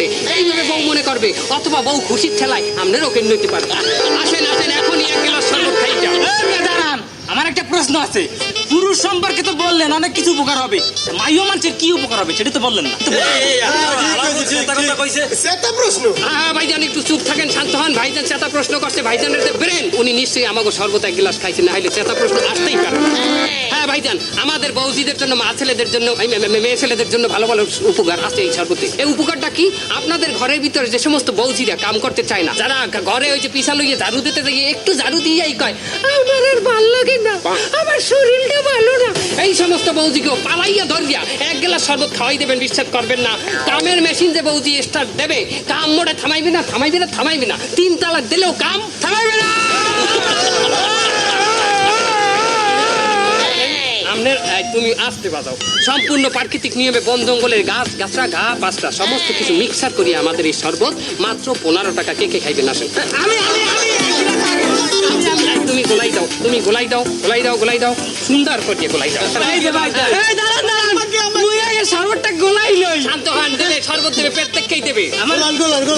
দেখলে এইভাবে বউ মনে করবে, অথবা বউ খুশির ঠেলায় আপনার ওকে নিতে পারবে। আসেন আসেন, এখনই এক গ্লাস শরবত খাই যাও। দাঁড়ান, আমার একটা প্রশ্ন আছে। পুরুষ সম্পর্কে তো বললেন অনেক কিছু উপকার হবে, মাইও মানুষের কি উপকার হবে সেটা তো বললেন না। ভাইজান একটু চুপ থাকেন, শান্ত হন। ভাইজান চেতা প্রশ্ন করছে, ভাইজানের যে ব্রেন, উনি নিশ্চয়ই আমাকে শরবত এক গ্লাস খাইছেন, না হলে চেতা প্রশ্ন আসতেই পারে। হ্যাঁ ভাইজান, আমাদের বৌজিদের জন্য, মা ছেলেদের জন্য, মেয়ে ছেলেদের জন্য ভালো ভালো উপকার আছে এই শরবতে। এই উপকারটা কি? আপনাদের ঘরের ভিতরে যে সমস্ত বৌজিরা কাম করতে চায় না, যারা ঘরে ওই যে পিছালো গিয়ে ঝাড়ু দিতে গিয়ে একটু ঝাড়ু দিয়েই কয় আমার আর ভাল লাগে না, আমার শরীরটা ভালো না, এই সমস্ত বৌজিকেও পালাইয়া ধরিয়া এক গ্লাস শরবত খাওয়াই দেবেন। বিশ্বাস করবেন না, কামের মেশিন যে বৌজি স্টার্ট দেবে, কাম মোড়ে থামাইবে না, থামাইবে না, থামাইবে না, 3 তালাক দিলেও কাম থামাইবে না। তুমি আসতে বাজাও। সম্পূর্ণ প্রাকৃতিক নিয়মে বন জঙ্গলের গাছ গাছরা ঘা পাঁচটা সমস্ত কিছু মিক্সার করিয়া আমাদের এই শরবত মাত্র 15 টাকা। কে কে খাইবেন আসেন। তুমি গোলাই দাও, তুমি গোলাই দাও, গোলাই দাও, গোলাই দাও, সুন্দর করিয়ে গোলাই দাও। শরবতটা গোলাই লই। শান্ত হন, দেবে শরবত দেবে, প্রত্যেককেই দেবে। আমার